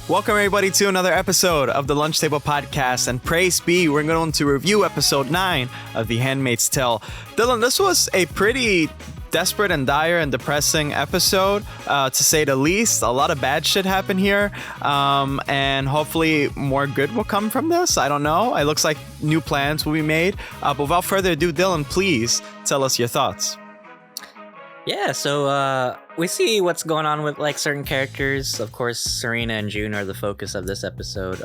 Welcome everybody to another episode of the Lunch Table Podcast, and praise be, we're going to review episode 9 of the Handmaid's Tale. Dylan, this was a pretty desperate and dire and depressing episode, to say the least. A lot of bad shit happened here, and hopefully more good will come from this. I don't know. It looks like new plans will be made. But without further ado, Dylan, please tell us your thoughts. Yeah, so we see what's going on with like certain characters. Of course, Serena and June are the focus of this episode.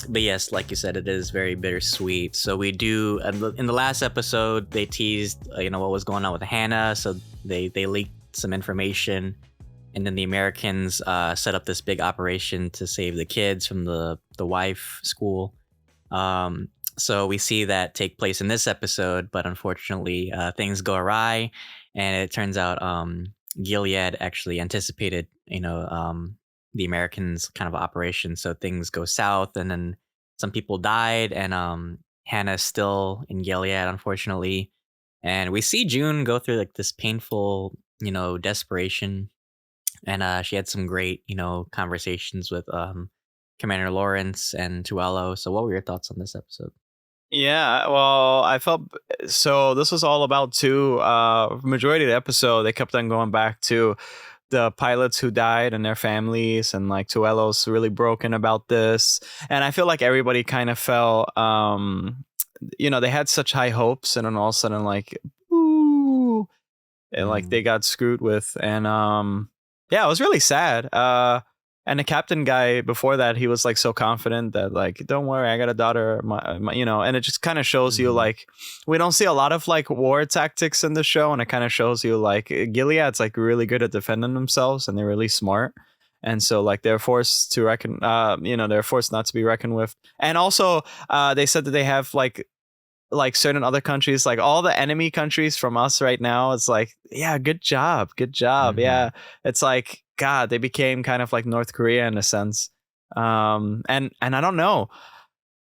But yes, like you said, it is very bittersweet. So we do in the last episode, they teased what was going on with Hannah. So they leaked some information, and then the Americans set up this big operation to save the kids from the wife school. So we see that take place in this episode, but unfortunately, things go awry. And it turns out Gilead actually anticipated, the Americans' kind of operation. So things go south, and then some people died, and Hannah's still in Gilead, unfortunately. And we see June go through like this painful, desperation. And she had some great, conversations with Commander Lawrence and Tuello. So what were your thoughts on this episode? Yeah, well, I felt so. This was all about majority of the episode. They kept on going back to the pilots who died and their families, and like Tuello's really broken about this. And I feel like everybody kind of felt, they had such high hopes, and then all of a sudden, like, ooh, and like they got screwed with. And yeah, it was really sad. And the captain guy before that, he was like so confident that like, don't worry, I got a daughter, and it just kind of shows you like, we don't see a lot of like war tactics in the show. And it kind of shows you like Gilead's like really good at defending themselves, and they're really smart. And so like they're forced to they're forced not to be reckoned with. And also they said that they have like certain other countries, like all the enemy countries from us right now. It's like, yeah, good job. Yeah. It's like, God, they became kind of like North Korea in a sense. And I don't know.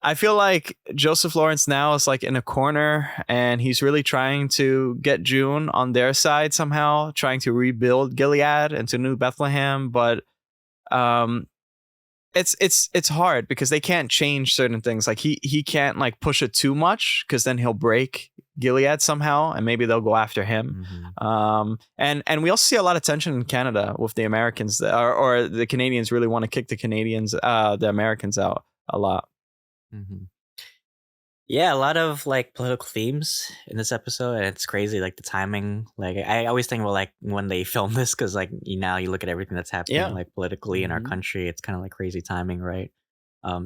I feel like Joseph Lawrence now is like in a corner, and he's really trying to get June on their side somehow, trying to rebuild Gilead into New Bethlehem. But it's hard because they can't change certain things. Like he can't like push it too much, because then he'll break Gilead somehow, and maybe they'll go after him. And we also see a lot of tension in Canada with the Americans, or the Canadians really want to kick the Americans out a lot. Yeah, a lot of like political themes in this episode, and it's crazy, like the timing. Like I always think about like when they film this, because like now you look at everything that's happening like politically in our country. It's kind of like crazy timing, right?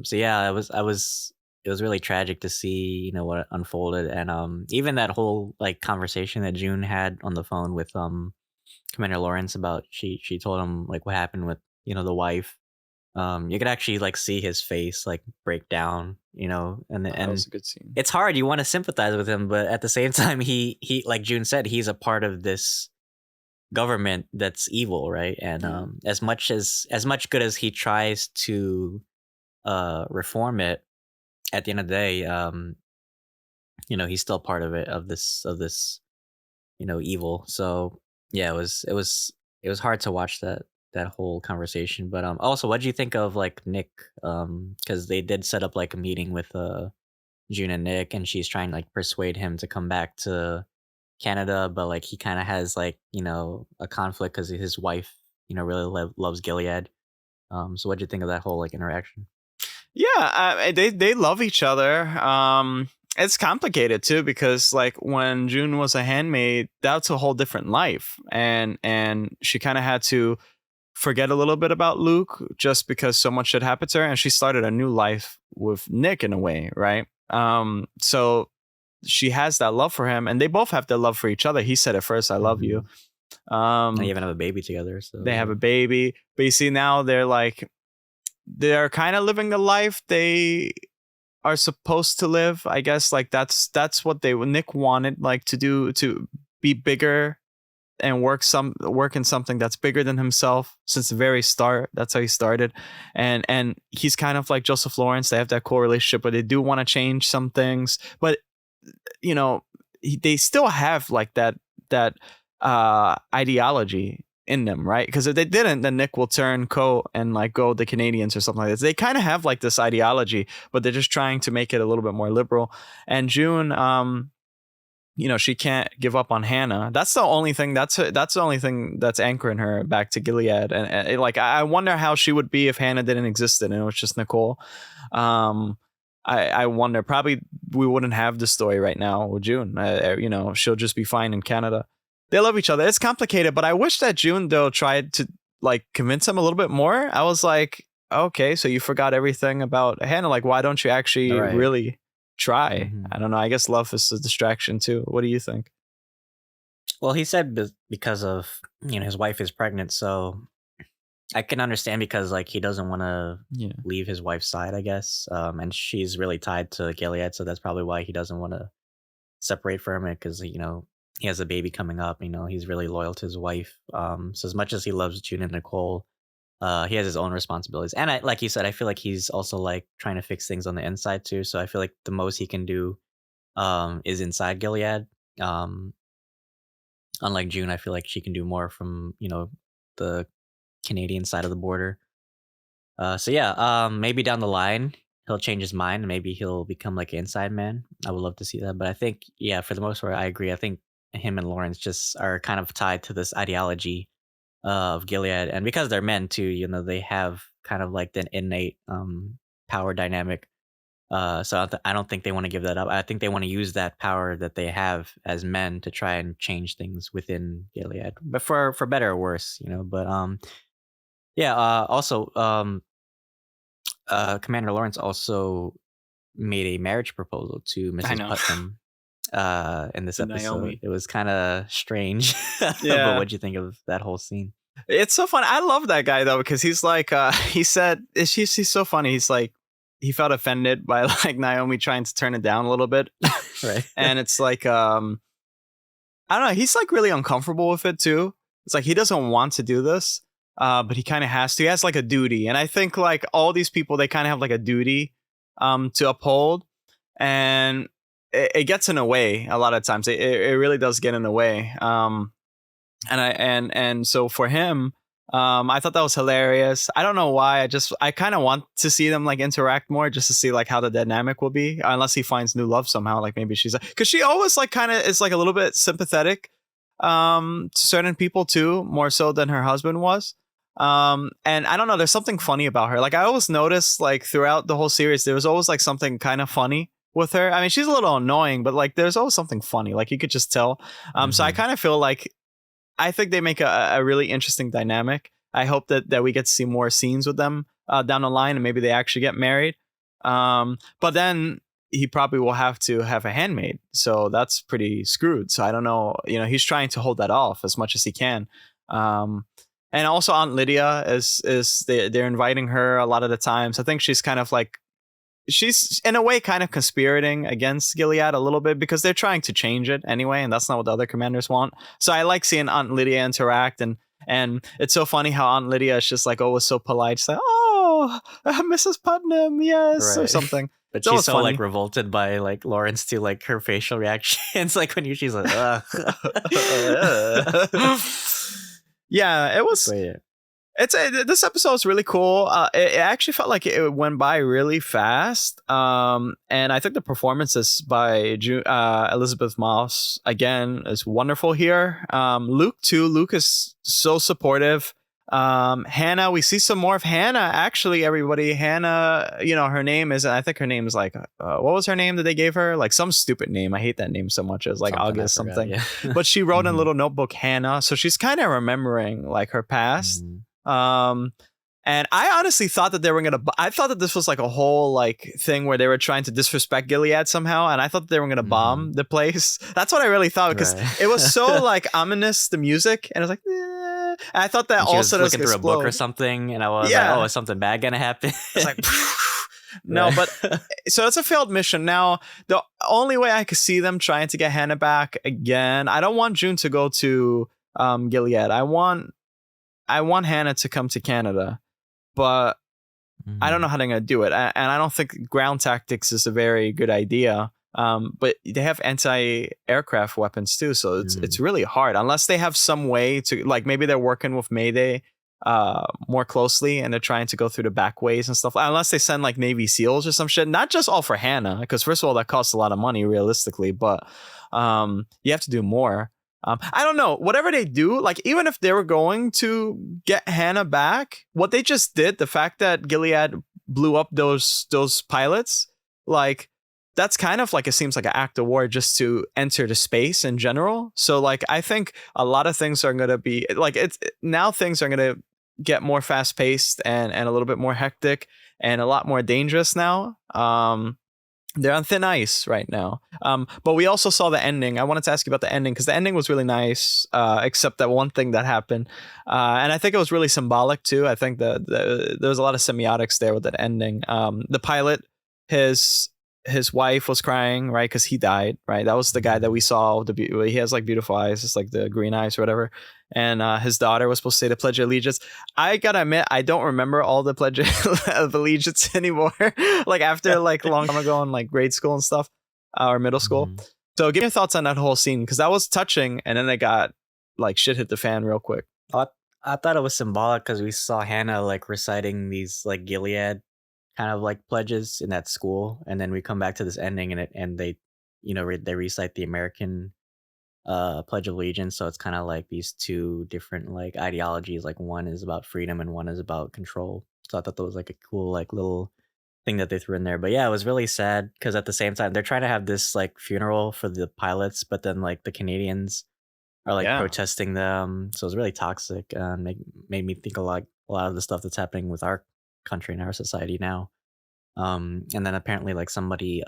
So yeah, it was really tragic to see what unfolded, and even that whole like conversation that June had on the phone with Commander Lawrence about she told him like what happened with the wife. You could actually like see his face like break down, and That was a good scene. it's hard. You want to sympathize with him, but at the same time, he like June said, he's a part of this government that's evil, right? And as much good as he tries to reform it, at the end of the day, he's still part of it, of this evil. So yeah, it was hard to watch that whole conversation. But also, what do you think of like Nick? Because they did set up like a meeting with June and Nick, and she's trying to like persuade him to come back to Canada, but like he kind of has like a conflict because his wife really loves Gilead. So what do you think of that whole like interaction? Yeah, they love each other. It's complicated too, because like when June was a handmaid, that's a whole different life, and she kind of had to forget a little bit about Luke just because so much had happened to her, and she started a new life with Nick in a way, right? So she has that love for him, and they both have that love for each other. He said it first, "I love you." They even have a baby together. So They have a baby, but you see now they're kind of living the life they are supposed to live, I guess. Like that's what Nick wanted, like to do, to be bigger and work in something that's bigger than himself since the very start. That's how he started, and he's kind of like Joseph Lawrence. They have that cool relationship, but they do want to change some things. But they still have like that ideology in them, right? Because if they didn't, then Nick will turn Ko and like go with the Canadians or something like this. They kind of have like this ideology, but they're just trying to make it a little bit more liberal. And June, she can't give up on Hannah. That's the only thing. That's the only thing that's anchoring her back to Gilead. And like, I wonder how she would be if Hannah didn't exist and it was just Nicole. I wonder. Probably we wouldn't have the story right now with June. She'll just be fine in Canada. They love each other. It's complicated, but I wish that June though tried to like convince him a little bit more. I was like, okay, so you forgot everything about Hannah. Like, why don't you actually really try? Mhm. I don't know. I guess love is a distraction too. What do you think? Well, he said because of his wife is pregnant, so I can understand because like he doesn't want to leave his wife's side, I guess. And she's really tied to Gilead, so that's probably why he doesn't want to separate from it because he has a baby coming up. He's really loyal to his wife. So as much as he loves June and Nicole, he has his own responsibilities. And like you said, I feel like he's also like trying to fix things on the inside too. So I feel like the most he can do is inside Gilead. Unlike June, I feel like she can do more from the Canadian side of the border. Maybe down the line he'll change his mind and maybe he'll become like an inside man. I would love to see that, but I think for the most part, I agree. I think him and Lawrence just are kind of tied to this ideology of Gilead, and because they're men too, they have kind of like the innate power dynamic. So I don't think they want to give that up. I think they want to use that power that they have as men to try and change things within Gilead, but for better or worse, But also, Commander Lawrence also made a marriage proposal to Mrs. Putnam in this episode. Naomi. It was kind of strange. Yeah. But what'd you think of that whole scene? It's so fun. I love that guy though, because he's like, he said, he's so funny. He's like, he felt offended by like Naomi trying to turn it down a little bit. Right. And it's like, I don't know. He's like really uncomfortable with it too. It's like, he doesn't want to do this, but he kind of has to. He has like a duty. And I think like all these people, they kind of have like a duty to uphold. And it gets in the way a lot of times. It really does get in the way. And so for him, I thought that was hilarious. I don't know why. I kind of want to see them like interact more, just to see like how the dynamic will be, unless he finds new love somehow. Like maybe she's because she always like kind of is like a little bit sympathetic to certain people too, more so than her husband was. And I don't know. There's something funny about her. Like I always noticed like throughout the whole series, there was always like something kind of funny with her. I mean, she's a little annoying, but like there's always something funny. Like you could just tell. So I kind of feel like. I think they make a really interesting dynamic. I hope that we get to see more scenes with them down the line, and maybe they actually get married. But then he probably will have to have a handmaid, so that's pretty screwed. So I don't know. He's trying to hold that off as much as he can. And also Aunt Lydia they're inviting her a lot of the times. I think she's kind of like. She's in a way kind of conspirating against Gilead a little bit because they're trying to change it anyway, and that's not what the other commanders want. So I like seeing Aunt Lydia interact, and it's so funny how Aunt Lydia is just like always so polite. She's like, "Oh, Mrs. Putnam, yes," or something. But it's she's so funny. Like revolted by like Lawrence to like her facial reactions, like when she's like, "Ugh." Yeah, it was. This episode is really cool. It actually felt like it went by really fast. And I think the performances by Elizabeth Moss again is wonderful here. Luke too. Luke is so supportive. Hannah, we see some more of Hannah. Actually, everybody, Hannah. Her name is. I think her name is like. What was her name that they gave her? Like some stupid name. I hate that name so much. It was like August something. Yeah. But she wrote in a little notebook Hannah, so she's kind of remembering like her past. And I honestly thought that they were I thought that this was like a whole like thing where they were trying to disrespect Gilead somehow, and I thought that they were gonna bomb the place. That's what I really thought, because it was so like ominous, the music, and it was like and I thought that also was looking through a book or something, and I was like, oh, is something bad gonna happen? It's like no, but so it's a failed mission. Now the only way I could see them trying to get Hannah back again, I don't want June to go to Gilead. I want Hannah to come to Canada, but I don't know how they're going to do it. And I don't think ground tactics is a very good idea. But they have anti-aircraft weapons too, so it's really hard unless they have some way to, like, maybe they're working with Mayday more closely and they're trying to go through the back ways and stuff, unless they send like Navy SEALs or some shit, not just all for Hannah, because first of all that costs a lot of money realistically, but you have to do more. I don't know, whatever they do, like even if they were going to get Hannah back, what they just did, the fact that Gilead blew up those pilots, like that's kind of like, it seems like an act of war just to enter the space in general. So like I think a lot of things are going to be like, now things are going to get more fast paced and a little bit more hectic and a lot more dangerous now. They're on thin ice right now. But we also saw the ending. I wanted to ask you about the ending because the ending was really nice, except that one thing that happened. And I think it was really symbolic too. I think there was a lot of semiotics there with that ending. The pilot, his wife was crying, right? Because he died, right? That was the guy that we saw. He has like beautiful eyes, just like the green eyes or whatever. And his daughter was supposed to say the Pledge of Allegiance. I gotta admit, I don't remember all the Pledge of Allegiance anymore. Like after like a long time ago in like grade school and stuff, or middle school. So give me your thoughts on that whole scene, because that was touching, and then it got like shit hit the fan real quick. I thought it was symbolic because we saw Hannah like reciting these like Gilead kind of like pledges in that school, and then we come back to this ending and they, you know, they recite the American Pledge of Allegiance. So it's kind of like these two different like ideologies, like one is about freedom and one is about control. So I thought that was like a cool like little thing that they threw in there. But yeah, it was really sad because at the same time they're trying to have this like funeral for the pilots, but then like the Canadians are like protesting them. So it's really toxic and made me think a lot of the stuff that's happening with our country and our society now. And then apparently like somebody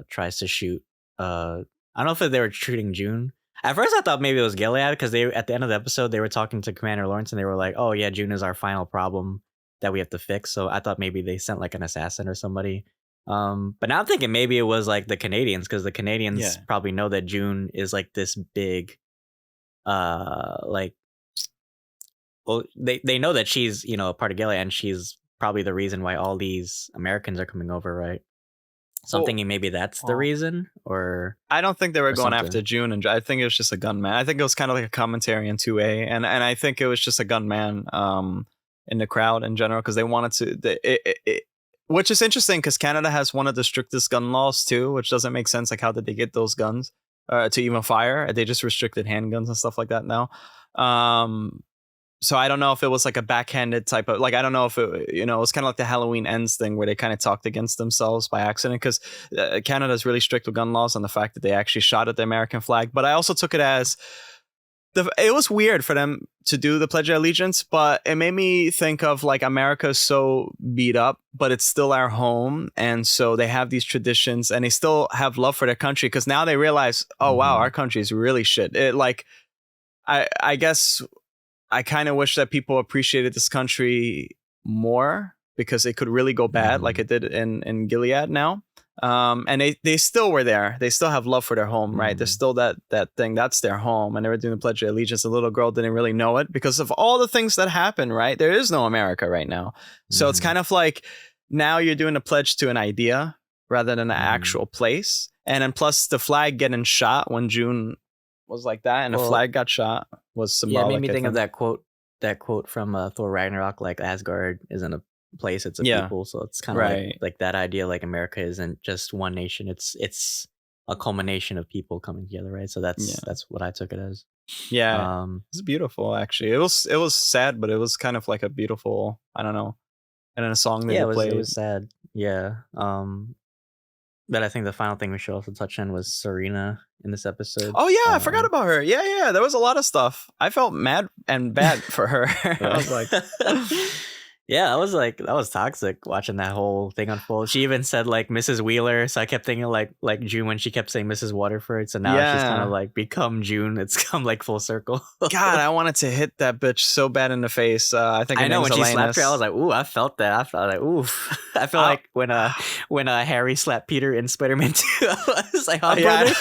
tries to shoot I don't know if they were shooting June. At first I thought maybe it was Gilead because they, at the end of the episode, they were talking to Commander Lawrence and they were like, oh yeah, June is our final problem that we have to fix. So I thought maybe they sent like an assassin or somebody. But now I'm thinking maybe it was like the Canadians, because the Canadians probably know that June is like this big like, well, they know that she's, you know, a part of Gilead, and she's probably the reason why all these Americans are coming over, right? So I'm thinking maybe that's the reason, or I don't think they were going after June, and I think it was just a gunman. I think it was kind of like a commentary in 2A, and I think it was just a gunman in the crowd in general, because they wanted to. Which is interesting because Canada has one of the strictest gun laws too, which doesn't make sense. Like, how did they get those guns to even fire? They just restricted handguns and stuff like that now. So I don't know if it was like a backhanded type of, like, I don't know if it, you know, it was kind of like the Halloween Ends thing where they kind of talked against themselves by accident, because Canada is really strict with gun laws and the fact that they actually shot at the American flag. But I also took it as it was weird for them to do the Pledge of Allegiance, but it made me think of like America's so beat up, but it's still our home. And so they have these traditions and they still have love for their country, because now they realize, oh, wow, our country is really shit. It, like, I guess I kind of wish that people appreciated this country more, because it could really go bad like it did in Gilead now. And they still were there. They still have love for their home, right? There's still that thing. That's their home. And they were doing the Pledge of Allegiance. The little girl didn't really know it because of all the things that happened, right? There is no America right now. So it's kind of like now you're doing a pledge to an idea rather than an actual place. And then plus the flag getting shot when June was like that, and the flag got shot was symbolic. Yeah, it made me think of that quote from Thor Ragnarok, like Asgard isn't a place, it's a people. So it's kind of like that idea, like America isn't just one nation, it's a culmination of people coming together, right? So that's what I took it as. It's beautiful. Actually, it was sad, but it was kind of like a beautiful, I don't know, and then a song that played. It was sad. But I think the final thing we should also touch on was Serena in this episode. Oh yeah, I forgot about her. Yeah, there was a lot of stuff. I felt mad and bad for her. I was like, yeah, that was toxic watching that whole thing unfold. She even said like Mrs. Wheeler, so I kept thinking like June when she kept saying Mrs. Waterford. So now she's kind of like become June. It's come like full circle. God, I wanted to hit that bitch so bad in the face. I think I know when she slapped her, I was like, ooh, I felt that. I felt like, ooh. I feel like when Harry slapped Peter in Spider-Man 2. I was like, oh yeah.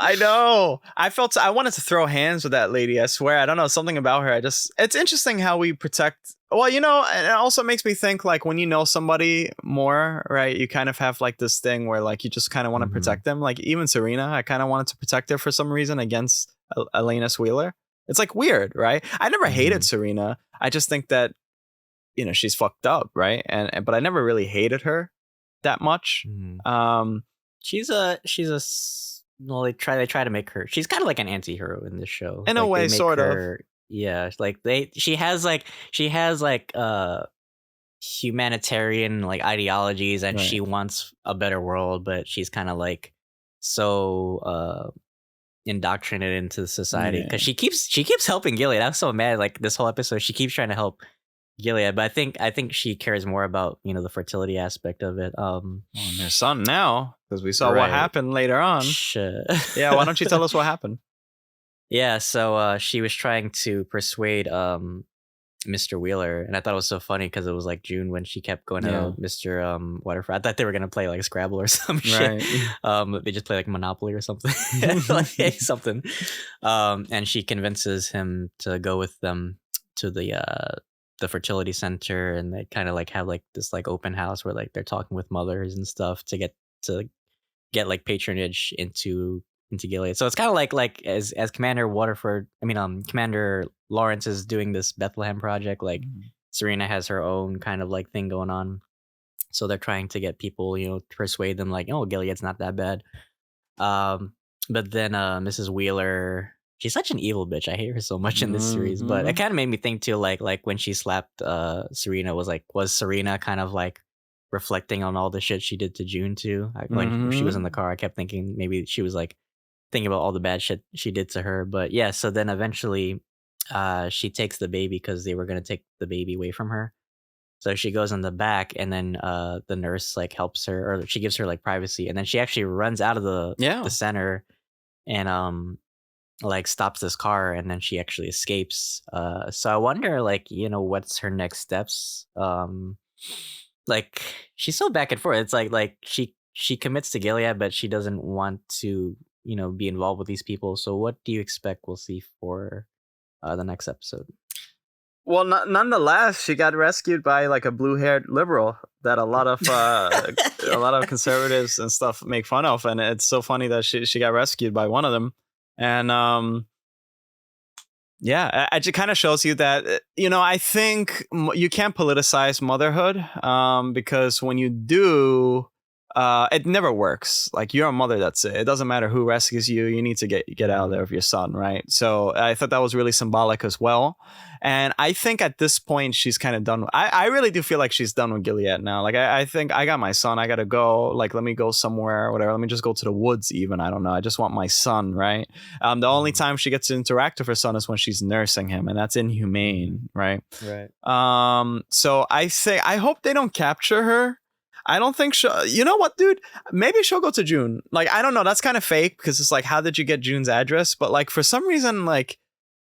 I know. I wanted to throw hands with that lady. I swear. I don't know, something about her. It's interesting how we protect Well, you know, and it also makes me think like when you know somebody more, right? You kind of have like this thing where like you just kind of want to Mhm. protect them. Like even Serena, I kind of wanted to protect her for some reason against Elena Wheeler. It's like weird, right? I never hated Mhm. Serena. I just think that she's fucked up, right? And but I never really hated her that much. Mhm. Um, Well, they try to make her. She's kind of like an anti-hero in this show. in a Like they way, make sort of. her, yeah. Like she has like humanitarian like ideologies, and Right. she wants a better world, but she's kind of like so indoctrinated into society because Yeah. she keeps helping Gilead. I'm so mad. Like this whole episode, she keeps trying to help Gilead, but I think she cares more about the fertility aspect of it. Well, and their son now, because we saw what Right. happened later on. Shit. Yeah, why don't you tell us what happened? Yeah, so she was trying to persuade Mr. Wheeler, and I thought it was so funny because it was like June when she kept going Yeah. to Mr. Waterford. I thought they were gonna play like Scrabble or some shit. Right. They just play like Monopoly or something, like something. And she convinces him to go with them to the fertility center, and they kind of like have like this like open house where like they're talking with mothers and stuff to get like patronage into Gilead. So it's kind of like as Commander Waterford, Commander Lawrence is doing this Bethlehem project. Like Serena has her own kind of like thing going on. So they're trying to get people, to persuade them like, oh, Gilead's not that bad. Um, but then Mrs. Wheeler, she's such an evil bitch. I hate her so much in this series. But it Mhm. kind of made me think too, like when she slapped Serena, was Serena kind of like reflecting on all the shit she did to June too? When she was in the Mhm. car, I kept thinking maybe she was like thinking about all the bad shit she did to her. But yeah, so then eventually she takes the baby because they were gonna take the baby away from her. So she goes in the back, and then the nurse like helps her, or she gives her like privacy, and then she actually runs out of the Yeah. center and like stops this car, and then she actually escapes. So I wonder, like, what's her next steps? Like she's so back and forth. It's like she commits to Gilead, but she doesn't want to be involved with these people. So what do you expect we'll see for the next episode? Well, nonetheless, she got rescued by like a blue-haired liberal that a lot of conservatives and stuff make fun of, and it's so funny that she got rescued by one of them, and yeah, it kind of shows you that I think you can't politicize motherhood, because when you do, it never works. Like you're a mother, that's it. It doesn't matter who rescues you. You need to get out of there with your son, right? So I thought that was really symbolic as well. And I think at this point she's kind of done. I really do feel like she's done with Gilead now. Like I think I got my son. I gotta go. Like let me go somewhere, or whatever. Let me just go to the woods. Even I don't know. I just want my son, right? The only Mhm. time she gets to interact with her son is when she's nursing him, and that's Mhm. inhumane, right? Right. So I hope they don't capture her. I don't think she'll. You know what, dude? Maybe she'll go to June. Like I don't know. That's kind of fake because it's like, how did you get June's address? But like for some reason, like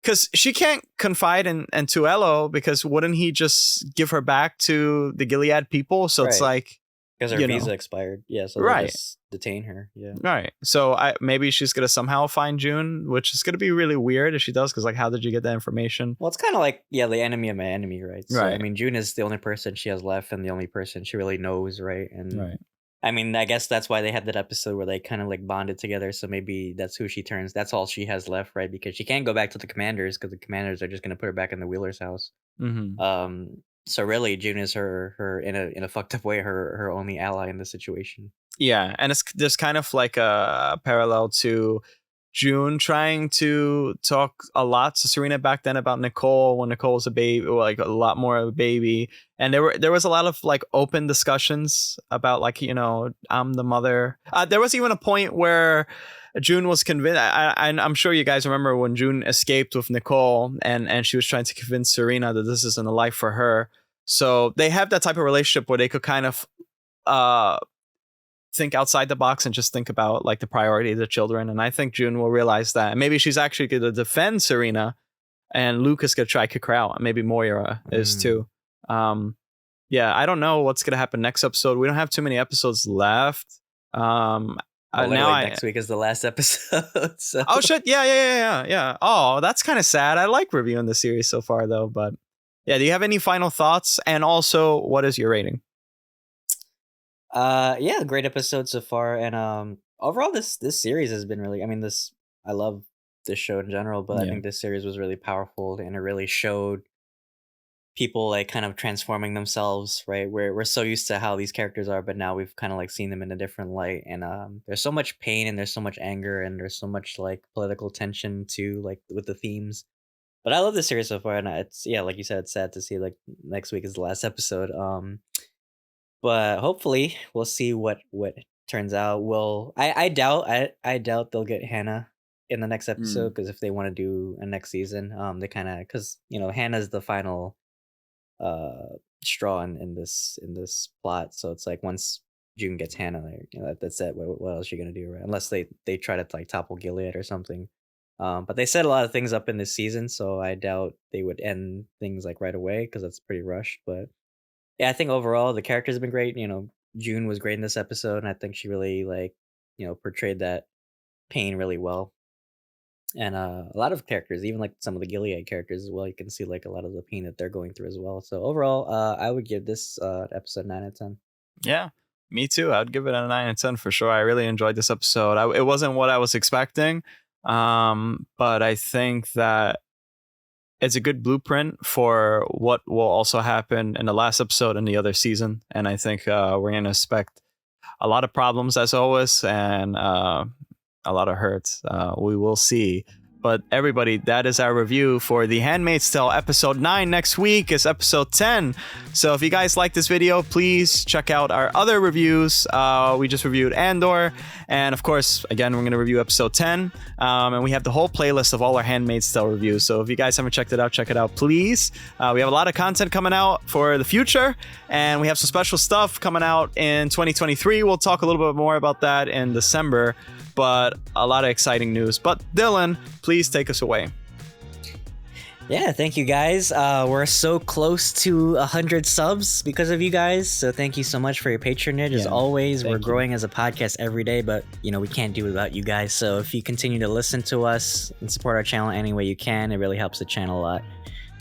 because she can't confide in Tuello because wouldn't he just give her back to the Gilead people? So it's Right. like, Because her you visa know, expired. Yeah, so they'll right. just detain her. Yeah. Right. So maybe she's gonna somehow find June, which is gonna be really weird if she does, because like, how did you get that information? Well, it's kind of like, yeah, the enemy of my enemy, right? So, I Right. mean, June is the only person she has left and the only person she really knows, right? And Right. I mean, I guess that's why they had that episode where they kind of like bonded together. So maybe that's who she turns. That's all she has left, right? Because she can't go back to the commanders because the commanders are just going to put her back in the Wheeler's house. Mm-hmm. So really, June is her in a fucked up way, her only ally in the situation. Yeah, and it's there's kind of like a parallel to June trying to talk a lot to Serena back then about Nicole when Nicole was a baby, or like a lot more of a baby, and there was a lot of like open discussions about like I'm the mother. There was even a point where June was convinced. I'm sure you guys remember when June escaped with Nicole, and she was trying to convince Serena that this isn't a life for her. So they have that type of relationship where they could kind of uh think outside the box and just think about like the priority of the children. And I think June will realize that. And maybe she's actually going to defend Serena, and Lucas going to try to kick her out. Maybe Moira is Mm. too. Yeah, I don't know what's going to happen next episode. We don't have too many episodes left. Well, Now literally next week is the last episode. So oh shit, yeah. Oh, that's kind of sad. I like reviewing the series so far though, but Yeah, do you have any final thoughts? And also, what is your rating? Yeah, great episode so far, and overall this series has been really. I mean, I love this show in general, but I Yeah. think this series was really powerful, and it really showed people like kind of transforming themselves. Right, we're so used to how these characters are, but now we've kind of like seen them in a different light, and there's so much pain, and there's so much anger, and there's so much like political tension too, like with the themes. But I love this series so far, and it's yeah, like you said, it's sad to see like next week is the last episode. But hopefully we'll see what turns out. I doubt they'll get Hannah in the next episode, Mm. because if they want to do a next season, they kind of, because Hannah's the final straw in this plot. So it's like once June gets Hannah, like, that's it. What else are you gonna do, right? Unless they try to like topple Gilead or something. But they set a lot of things up in this season, so I doubt they would end things like right away because that's pretty rushed. But yeah, I think overall the characters have been great. June was great in this episode, and I think she really like, portrayed that pain really well. And a lot of characters, even like some of the Gilead characters as well, you can see like a lot of the pain that they're going through as well. So overall, I would give this episode 9 out of 10. Yeah, me too. I'd give it a 9 out of 10 for sure. I really enjoyed this episode. It wasn't what I was expecting, but I think that it's a good blueprint for what will also happen in the last episode and the other season. And I think we're going to expect a lot of problems as always, and a lot of hurts. We will see. But everybody, that is our review for The Handmaid's Tale episode 9. Next week is episode 10. So if you guys like this video, please check out our other reviews. We just reviewed Andor. And of course, again, we're going to review episode 10. And we have the whole playlist of all our Handmaid's Tale reviews. So if you guys haven't checked it out, check it out, please. We have a lot of content coming out for the future. And we have some special stuff coming out in 2023. We'll talk a little bit more about that in December. But a lot of exciting news. But Dylan, please take us away. Yeah, thank you guys. We're so close to 100 subs because of you guys. So thank you so much for your patronage. As always, we're growing as a podcast every day, but we can't do it without you guys. So if you continue to listen to us and support our channel any way you can, it really helps the channel a lot.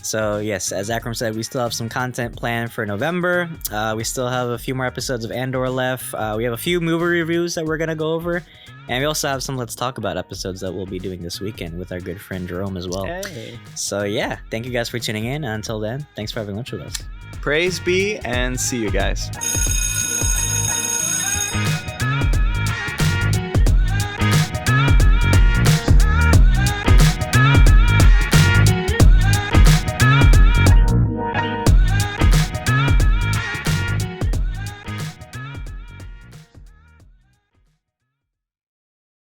So yes, as Akram said, we still have some content planned for November. We still have a few more episodes of Andor left. We have a few movie reviews that we're going to go over. And we also have some Let's Talk About episodes that we'll be doing this weekend with our good friend Jerome as well. Hey. So yeah, thank you guys for tuning in. Until then, thanks for having lunch with us. Praise be, and see you guys.